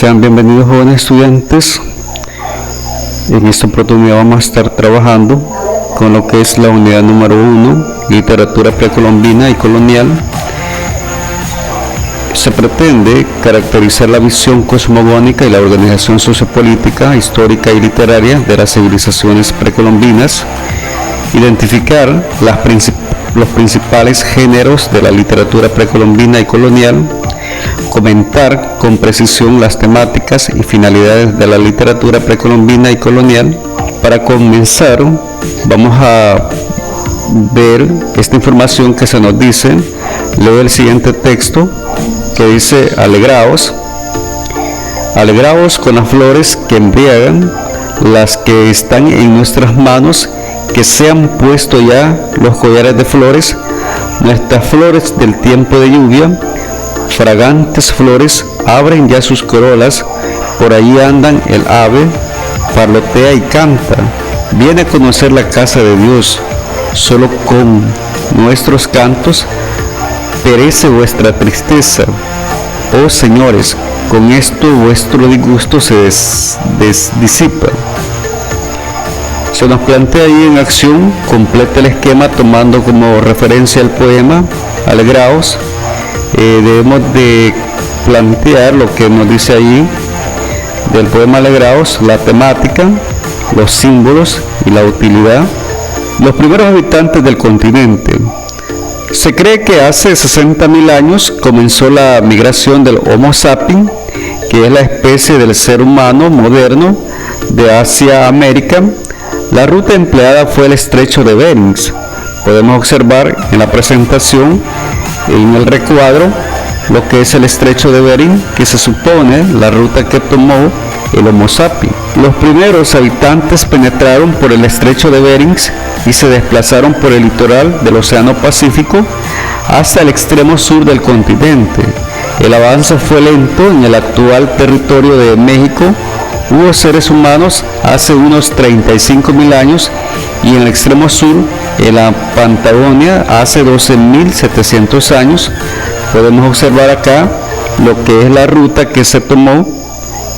Sean bienvenidos, jóvenes estudiantes. En esta oportunidad vamos a estar trabajando con lo que es la unidad número 1, literatura precolombina y colonial. Se pretende caracterizar la visión cosmogónica y la organización sociopolítica, histórica y literaria de las civilizaciones precolombinas, identificar los principales géneros de la literatura precolombina y colonial, comentar con precisión las temáticas y finalidades de la literatura precolombina y colonial. Para comenzar, vamos a ver esta información que se nos dice. Leo el siguiente texto que dice: alegraos con las flores que embriagan, las que están en nuestras manos, que se han puesto ya los collares de flores, nuestras flores del tiempo de lluvia, fragantes flores, abren ya sus corolas, por allí andan el ave, parlotea y canta, viene a conocer la casa de Dios, solo con nuestros cantos perece vuestra tristeza. Oh señores, con esto vuestro disgusto se disipa. Se nos plantea ahí en acción, completa el esquema tomando como referencia el poema Alegraos. Debemos de plantear lo que nos dice ahí del poema Alegraos, la temática, los símbolos y la utilidad. Los primeros habitantes del continente. Se cree que hace 60.000 años comenzó la migración del Homo sapiens, que es la especie del ser humano moderno, de Asia a América. La ruta empleada fue el estrecho de Bering. Podemos observar en la presentación, en el recuadro, lo que es el estrecho de Bering, que se supone la ruta que tomó el Homo sapiens. Los primeros habitantes penetraron por el estrecho de Bering y se desplazaron por el litoral del Océano Pacífico hasta el extremo sur del continente. El avance fue lento. En el actual territorio de México hubo seres humanos hace unos 35.000 años, y en el extremo sur, en la Patagonia, hace 12.700 años. Podemos observar acá lo que es la ruta que se tomó,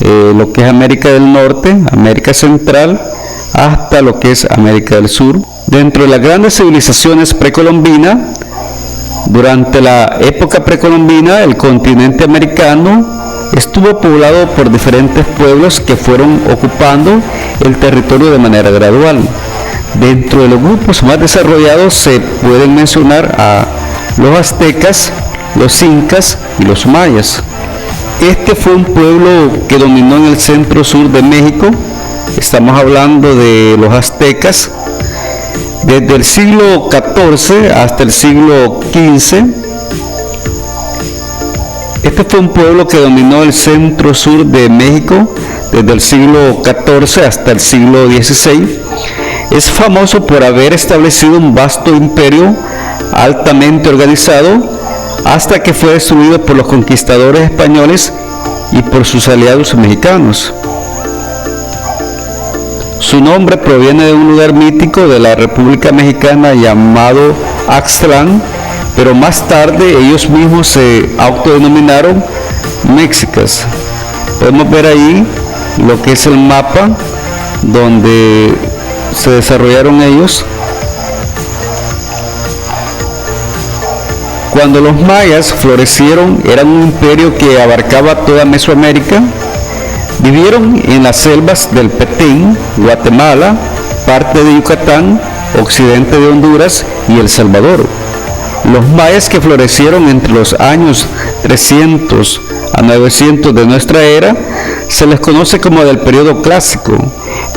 lo que es América del Norte, América Central, hasta lo que es América del Sur. Dentro de las grandes civilizaciones precolombinas, durante la época precolombina, el continente americano estuvo poblado por diferentes pueblos que fueron ocupando el territorio de manera gradual. Dentro de los grupos más desarrollados se pueden mencionar a los aztecas, los incas y los mayas. Este fue un pueblo que dominó en el centro sur de México. Estamos hablando de los aztecas. Desde el siglo XIV hasta el siglo XV, este fue un pueblo que dominó el centro sur de México desde el siglo XIV hasta el siglo XVI. Es famoso por haber establecido un vasto imperio altamente organizado, hasta que fue destruido por los conquistadores españoles y por sus aliados mexicanos. Su nombre proviene de un lugar mítico de la República Mexicana llamado Axtlán, pero más tarde ellos mismos se autodenominaron mexicas. Podemos ver ahí lo que es el mapa donde se desarrollaron ellos. Cuando los mayas florecieron, eran un imperio que abarcaba toda Mesoamérica. Vivieron en las selvas del Petén, Guatemala, parte de Yucatán, occidente de Honduras y El Salvador. Los mayas, que florecieron entre los años 300 a 900 de nuestra era, se les conoce como del periodo clásico,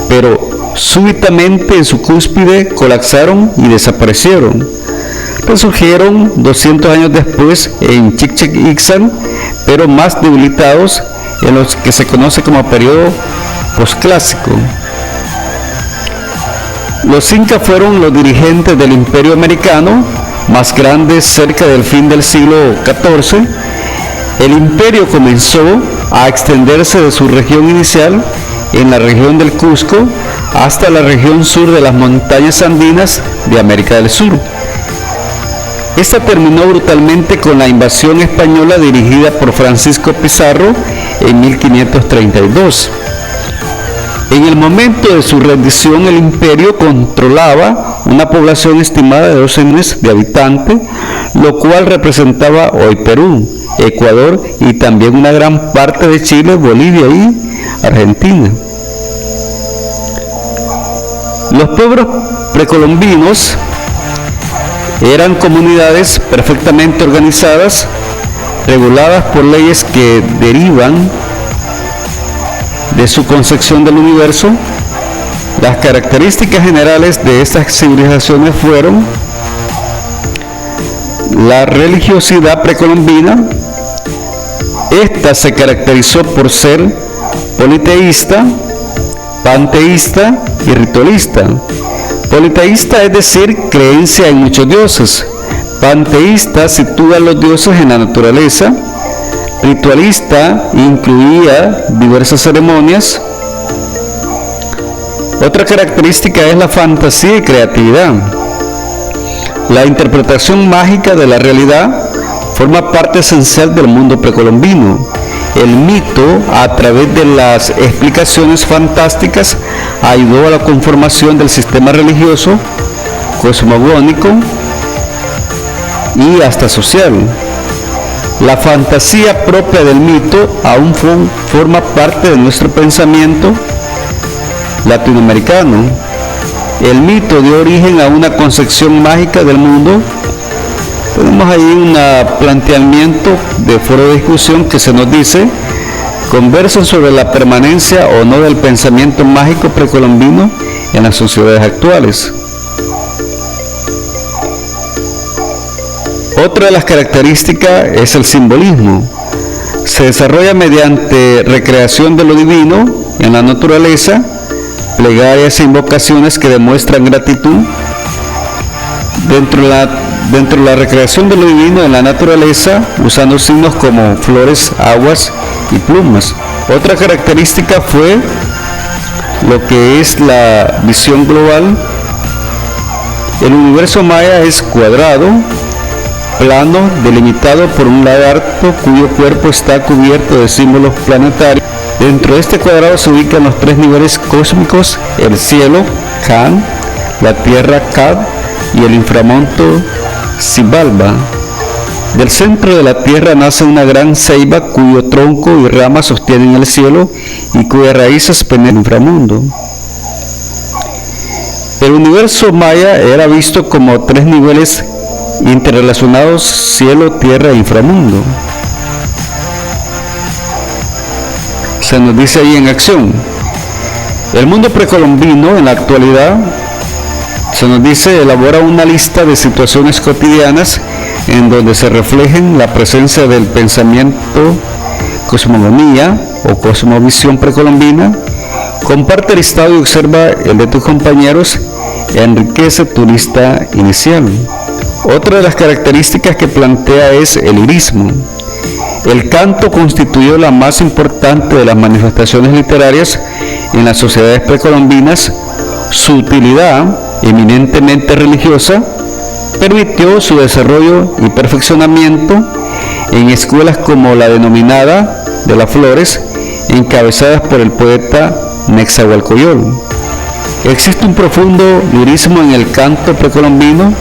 pero súbitamente en su cúspide colapsaron y desaparecieron. Resurgieron 200 años después en Chichén Itzá, pero más debilitados, en los que se conoce como periodo posclásico. Los incas fueron los dirigentes del imperio americano más grande cerca del fin del siglo XIV. El imperio comenzó a extenderse de su región inicial, en la región del Cusco, hasta la región sur de las montañas andinas de América del Sur. Esta terminó brutalmente con la invasión española dirigida por Francisco Pizarro en 1532. En el momento de su rendición, el imperio controlaba una población estimada de 12 millones de habitantes, lo cual representaba hoy Perú, Ecuador y también una gran parte de Chile, Bolivia y Argentina. Los pueblos precolombinos eran comunidades perfectamente organizadas, reguladas por leyes que derivan de su concepción del universo. Las características generales de estas civilizaciones fueron la religiosidad precolombina. Esta se caracterizó por ser politeísta, panteísta y ritualista. Politeísta es decir, creencia en muchos dioses. Panteísta sitúa a los dioses en la naturaleza. Ritualista incluía diversas ceremonias. Otra característica es la fantasía y creatividad. La interpretación mágica de la realidad forma parte esencial del mundo precolombino. El mito, a través de las explicaciones fantásticas, ayudó a la conformación del sistema religioso, cosmogónico y hasta social. La fantasía propia del mito aún forma parte de nuestro pensamiento latinoamericano. El mito dio origen a una concepción mágica del mundo. Tenemos ahí un planteamiento de foro de discusión que se nos dice: conversen sobre la permanencia o no del pensamiento mágico precolombino en las sociedades actuales. Otra de las características es el simbolismo. Se desarrolla mediante recreación de lo divino en la naturaleza, plegarias e invocaciones que demuestran gratitud. Dentro de la recreación de lo divino en la naturaleza, usando signos como flores, aguas y plumas. Otra característica fue lo que es la visión global. El universo maya es cuadrado, plano, delimitado por un lagarto cuyo cuerpo está cubierto de símbolos planetarios. Dentro de este cuadrado se ubican los tres niveles cósmicos: el cielo, Kan, la tierra, Kad, y el inframundo, Xibalba. Del centro de la tierra nace una gran ceiba cuyo tronco y ramas sostienen el cielo y cuyas raíces penetran el inframundo. El universo maya era visto como tres niveles interrelacionados: cielo, tierra e inframundo. Se nos dice ahí en acción. El mundo precolombino en la actualidad, se nos dice, elabora una lista de situaciones cotidianas en donde se reflejen la presencia del pensamiento, cosmogonía o cosmovisión precolombina. Comparte el listado y observa el de tus compañeros, enriquece tu lista inicial. Otra de las características que plantea es el lirismo. El canto constituyó la más importante de las manifestaciones literarias en las sociedades precolombinas. Su utilidad, eminentemente religiosa, permitió su desarrollo y perfeccionamiento en escuelas como la denominada de las Flores, encabezadas por el poeta Netzahualcoyol. Existe un profundo lirismo en el canto precolombino.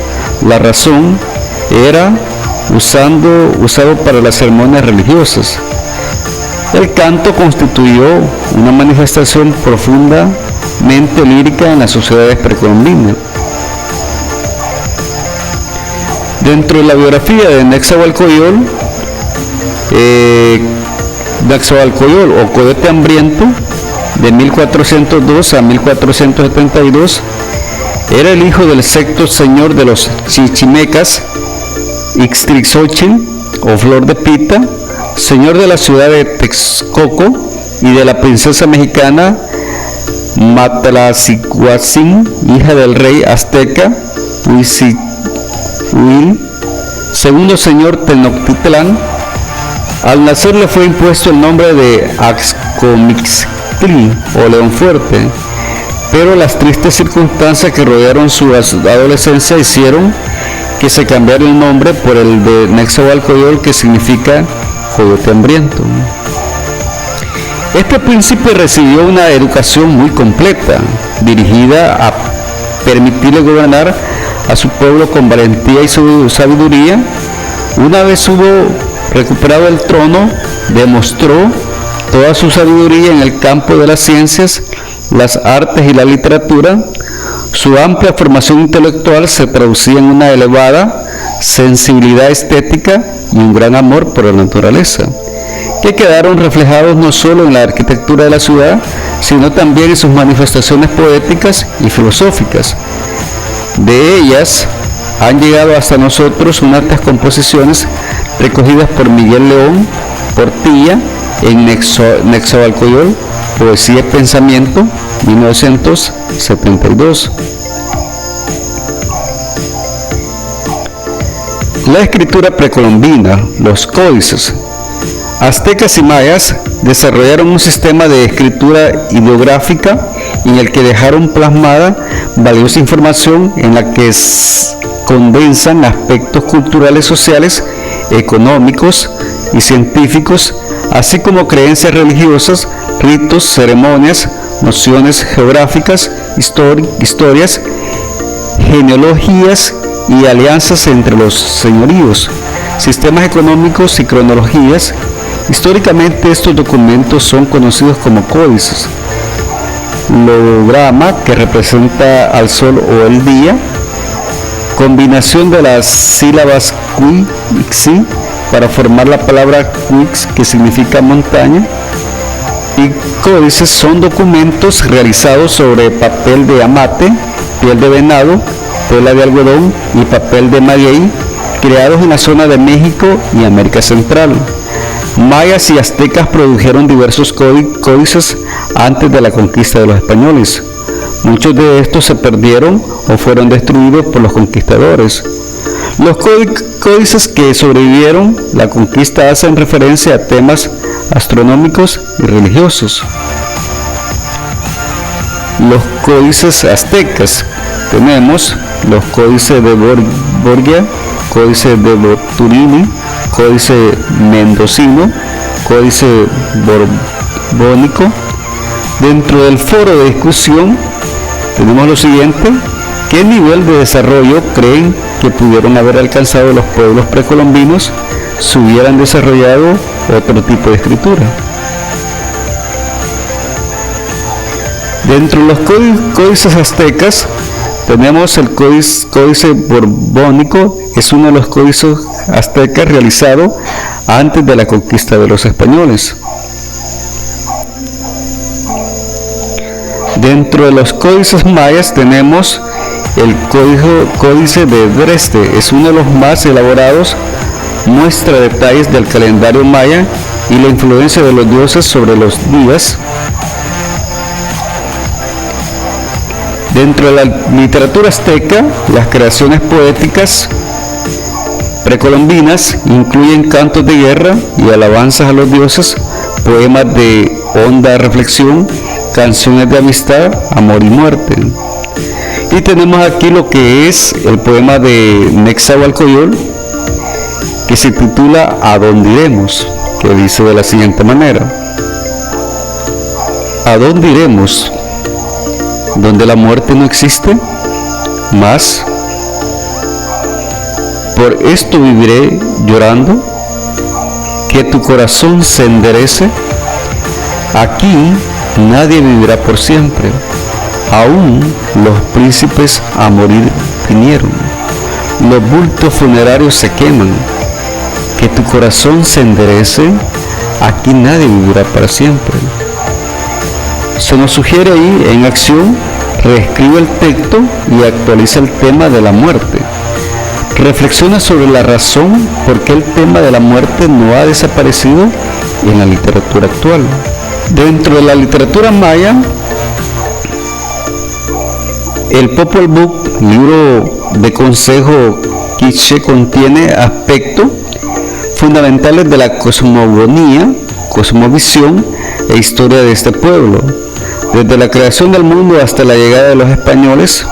La razón era usado para las ceremonias religiosas. El canto constituyó una manifestación profundamente lírica en las sociedades precolombinas. Dentro de la biografía de Netzahualcoyol, Netzahualcoyol o Coyote Hambriento, de 1402 a 1472, era el hijo del sexto señor de los chichimecas, Ixtlilxóchitl o Flor de Pita, señor de la ciudad de Texcoco, y de la princesa mexicana Matlacihuatzin, hija del rey azteca Huitzihuil, segundo señor Tenochtitlán. Al nacer le fue impuesto el nombre de Axcomixtli o León Fuerte, pero las tristes circunstancias que rodearon su adolescencia hicieron que se cambiara el nombre por el de Nezahualcóyotl, que significa coyote hambriento. Este príncipe recibió una educación muy completa, dirigida a permitirle gobernar a su pueblo con valentía y sabiduría. Una vez hubo recuperado el trono, demostró toda su sabiduría en el campo de las ciencias, las artes y la literatura. Su amplia formación intelectual se traducía en una elevada sensibilidad estética y un gran amor por la naturaleza, que quedaron reflejados no solo en la arquitectura de la ciudad, sino también en sus manifestaciones poéticas y filosóficas. De ellas han llegado hasta nosotros unas composiciones recogidas por Miguel León Portilla en Nezahualcóyotl, Poesía y Pensamiento, 1972. La escritura precolombina, los códices. Aztecas y mayas desarrollaron un sistema de escritura ideográfica en el que dejaron plasmada valiosa información en la que condensan aspectos culturales, sociales, económicos y científicos, así como creencias religiosas, ritos, ceremonias, nociones geográficas, historias, genealogías y alianzas entre los señoríos, sistemas económicos y cronologías. Históricamente estos documentos son conocidos como códices. Logograma, que representa al sol o el día, combinación de las sílabas Cui y Xi para formar la palabra Quix, que significa montaña. Y códices son documentos realizados sobre papel de amate, piel de venado, tela de algodón y papel de maguey, creados en la zona de México y América Central. Mayas y aztecas produjeron diversos códices antes de la conquista de los españoles. Muchos de estos se perdieron o fueron destruidos por los conquistadores. Los códices que sobrevivieron la conquista hacen referencia a temas astronómicos y religiosos. Los códices aztecas. Tenemos los códices de Borgia, códice de Boturini, códice mendocino, códice borbónico. Dentro del foro de discusión tenemos lo siguiente: ¿qué nivel de desarrollo creen que pudieron haber alcanzado los pueblos precolombinos si hubieran desarrollado otro tipo de escritura? Dentro de los códices aztecas tenemos el códice borbónico. Es uno de los códices aztecas realizado antes de la conquista de los españoles. Dentro de los códices mayas tenemos el códice de Dresde. Es uno de los más elaborados, muestra detalles del calendario maya y la influencia de los dioses sobre los días. Dentro de la literatura azteca, las creaciones poéticas precolombinas incluyen cantos de guerra y alabanzas a los dioses, poemas de honda reflexión, canciones de amistad, amor y muerte. Y tenemos aquí lo que es el poema de Nezahualcóyotl, que se titula ¿A dónde iremos?, que dice de la siguiente manera: ¿a dónde iremos? ¿Donde la muerte no existe más? Por esto viviré llorando, que tu corazón se enderece. Aquí nadie vivirá por siempre, aún los príncipes a morir vinieron, los bultos funerarios se queman. Que tu corazón se enderece, aquí nadie vivirá para siempre. Se nos sugiere ahí en acción: reescribe el texto y actualiza el tema de la muerte. Reflexiona sobre la razón por qué el tema de la muerte no ha desaparecido en la literatura actual. Dentro de la literatura maya, el Popol Vuh, libro de consejo quiché, contiene aspectos fundamentales de la cosmogonía, cosmovisión e historia de este pueblo. Desde la creación del mundo hasta la llegada de los españoles,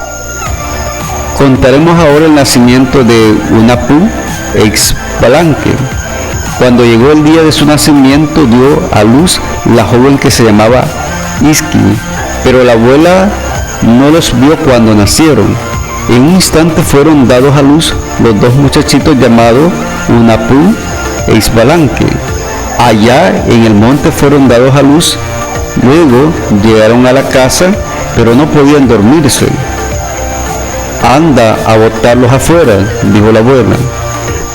Contaremos ahora el nacimiento de Hunahpu Ixbalanque. Cuando llegó el día de su nacimiento, dio a luz la joven que se llamaba Izqui, pero la abuela no los vio cuando nacieron. En un instante fueron dados a luz los dos muchachitos llamados Hunahpu e Ixbalanque. Allá en el monte fueron dados a luz. Luego llegaron a la casa, pero no podían dormirse. Anda a botarlos afuera, dijo la abuela,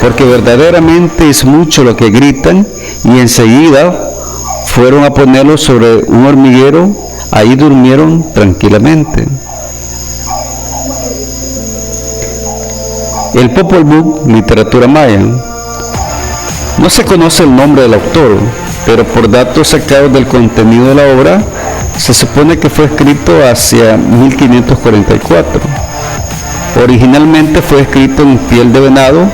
porque verdaderamente es mucho lo que gritan, y enseguida fueron a ponerlos sobre un hormiguero. Ahí durmieron tranquilamente. El Popol Vuh, literatura maya. No se conoce el nombre del autor, pero por datos sacados del contenido de la obra, se supone que fue escrito hacia 1544. Originalmente fue escrito en piel de venado,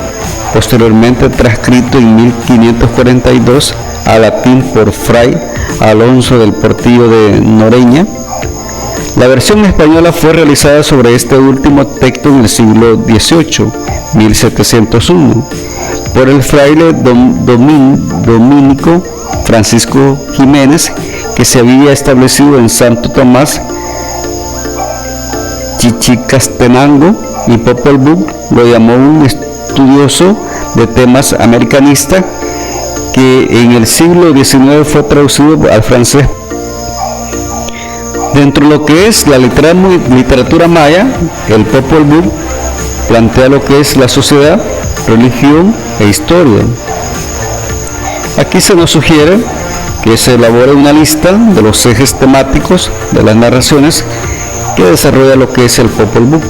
posteriormente transcrito en 1542 a latín por Fray Alonso del Portillo de Noreña. La versión española fue realizada sobre este último texto en el siglo XVIII, 1701, por el fraile dominico Francisco Jiménez, que se había establecido en Santo Tomás, Chichicastenango, y Popol Vuh lo llamó un estudioso de temas americanista que en el siglo XIX fue traducido al francés. Dentro de lo que es la literatura maya, el Popol Vuh plantea lo que es la sociedad, religión e historia. Aquí se nos sugiere que se elabore una lista de los ejes temáticos de las narraciones que desarrolla lo que es el Popol Vuh.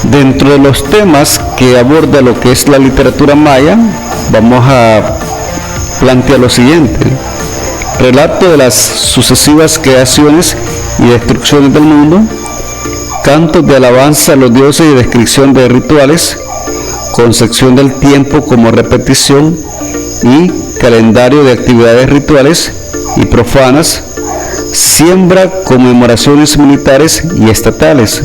Dentro de los temas que aborda lo que es la literatura maya, vamos a plantear lo siguiente: relato de las sucesivas creaciones y destrucciones del mundo, cantos de alabanza a los dioses y descripción de rituales, concepción del tiempo como repetición y calendario de actividades rituales y profanas, siembra, conmemoraciones militares y estatales,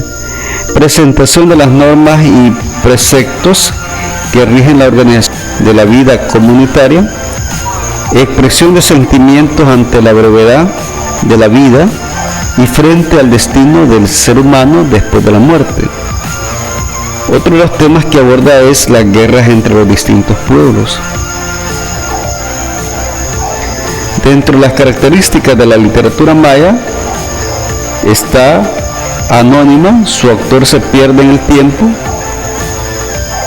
presentación de las normas y preceptos que rigen la organización de la vida comunitaria, expresión de sentimientos ante la brevedad de la vida y frente al destino del ser humano después de la muerte. Otro de los temas que aborda es las guerras entre los distintos pueblos. Dentro de las características de la literatura maya está anónima, su autor se pierde en el tiempo;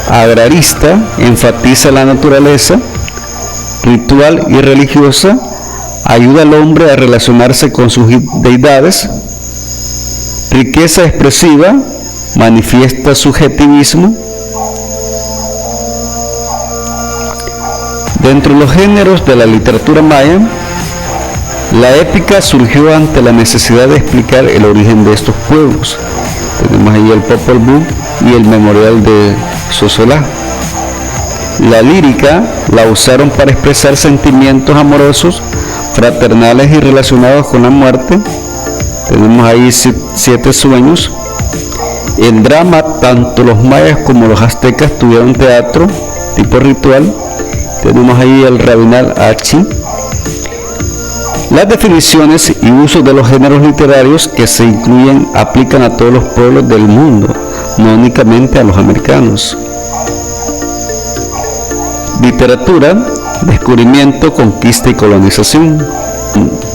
agrarista, enfatiza la naturaleza; ritual y religiosa, ayuda al hombre a relacionarse con sus deidades; riqueza expresiva, manifiesta subjetivismo. Dentro de los géneros de la literatura maya, la épica surgió ante la necesidad de explicar el origen de estos pueblos. Tenemos ahí el Popol Vuh y el memorial de Sosolá. La lírica la usaron para expresar sentimientos amorosos, fraternales y relacionados con la muerte. Tenemos ahí 7 sueños. El drama, tanto los mayas como los aztecas tuvieron teatro tipo ritual. Tenemos ahí el Rabinal Achi. Las definiciones y usos de los géneros literarios que se incluyen aplican a todos los pueblos del mundo, no únicamente a los americanos. Literatura, descubrimiento, conquista y colonización.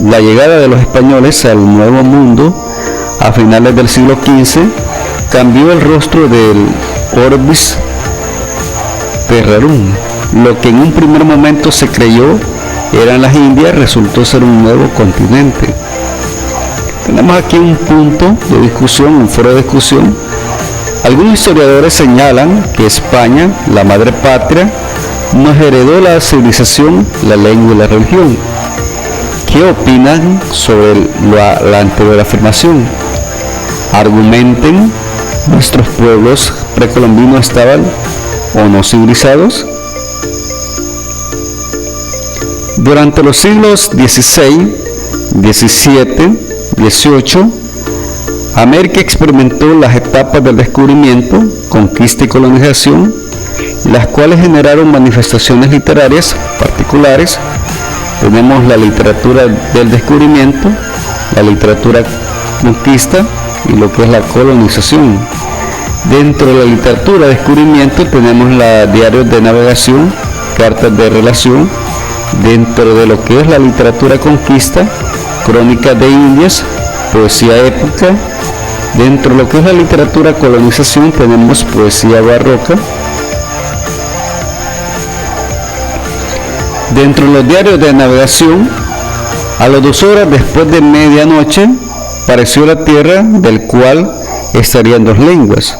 La llegada de los españoles al Nuevo Mundo a finales del siglo XV cambió el rostro del Orbis Terrarum. Lo que en un primer momento se creyó eran las Indias resultó ser un nuevo continente. Tenemos aquí un punto de discusión, un foro de discusión. Algunos historiadores señalan que España, la madre patria, nos heredó la civilización, la lengua y la religión. ¿Qué opinan sobre la anterior afirmación? Argumenten, ¿nuestros pueblos precolombinos estaban o no civilizados? Durante los siglos XVI, XVII, 18, América experimentó las etapas del descubrimiento, conquista y colonización, las cuales generaron manifestaciones literarias particulares. Tenemos la literatura del descubrimiento, la literatura conquista y lo que es la colonización. Dentro de la literatura de descubrimiento tenemos los diarios de navegación, cartas de relación. Dentro de lo que es la literatura conquista, crónicas de Indias, poesía épica. Dentro de lo que es la literatura colonización tenemos poesía barroca. Dentro de los diarios de navegación, a las 2 horas después de medianoche pareció la tierra, del cual estarían 2 lenguas.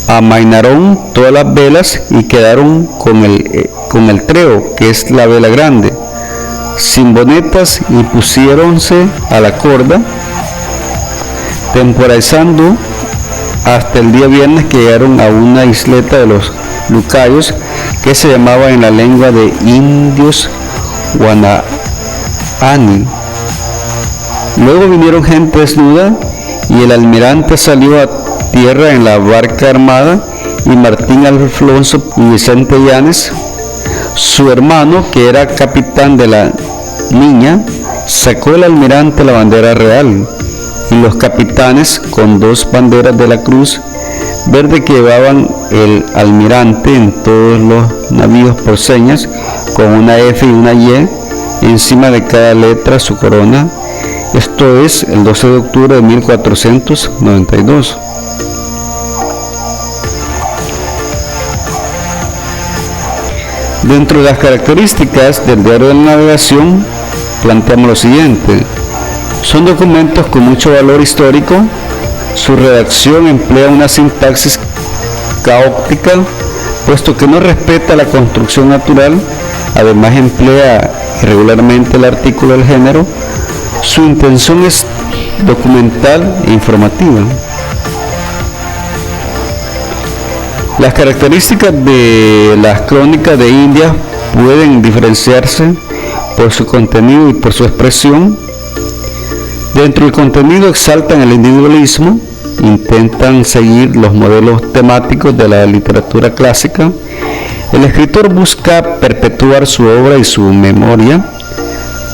Amainaron todas las velas y quedaron con el treo, que es la vela grande, sin bonetas, y pusiéronse a la corda, temporizando hasta el día viernes, que llegaron a una isleta de los Lucayos, que se llamaba en la lengua de indios Guanaani. Luego vinieron gente desnuda, y el almirante salió a tierra en la barca armada, y Martín Alfonso y Vicente Llanes, su hermano, que era capitán de la Niña, sacó el almirante la bandera real, y los capitanes con 2 banderas de la cruz verde que llevaban el almirante en todos los navíos por señas, con una F y una Y encima de cada letra su corona. Esto es el 12 de octubre de 1492. Dentro de las características del diario de navegación planteamos lo siguiente: son documentos con mucho valor histórico. Su redacción emplea una sintaxis caótica, puesto que no respeta la construcción natural. Además emplea irregularmente el artículo del género. Su intención es documental e informativa. Las características de las crónicas de India pueden diferenciarse por su contenido y por su expresión. Dentro del contenido exaltan el individualismo, intentan seguir los modelos temáticos de la literatura clásica. El escritor busca perpetuar su obra y su memoria.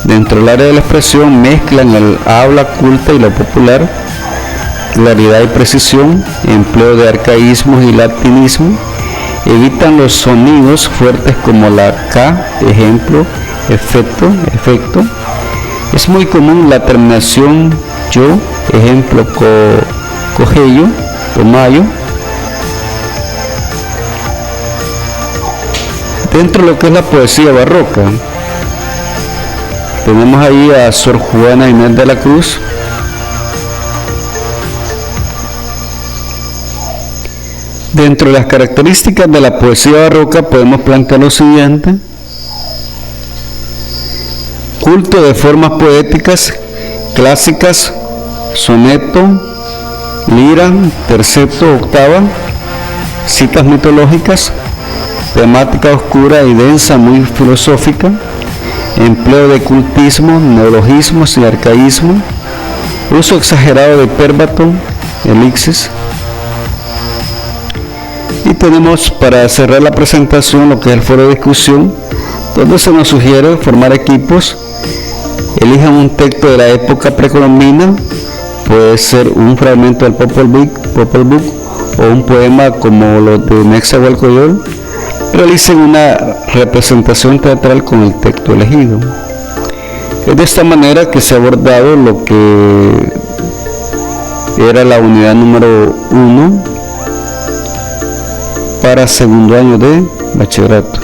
Dentro del área de la expresión mezclan el habla culta y lo popular, claridad y precisión, empleo de arcaísmos y latinismo. Evitan los sonidos fuertes como la K, ejemplo, efecto. Es muy común la terminación yo, ejemplo, cogello, tomayo. Dentro de lo que es la poesía barroca, tenemos ahí a Sor Juana Inés de la Cruz. Dentro de las características de la poesía barroca podemos plantear lo siguiente: culto de formas poéticas clásicas, soneto, lira, terceto, octava, citas mitológicas, temática oscura y densa, muy filosófica, empleo de cultismo, neologismos y arcaísmo, uso exagerado de hipérbato, elixis. Y tenemos, para cerrar la presentación, lo que es el foro de discusión, donde se nos sugiere formar equipos. Elijan un texto de la época precolombina, puede ser un fragmento del Popol Vuh o un poema como los de Nezahualcóyotl. Realicen una representación teatral con el texto elegido. Es de esta manera que se ha abordado lo que era la unidad número 1 para segundo año de bachillerato.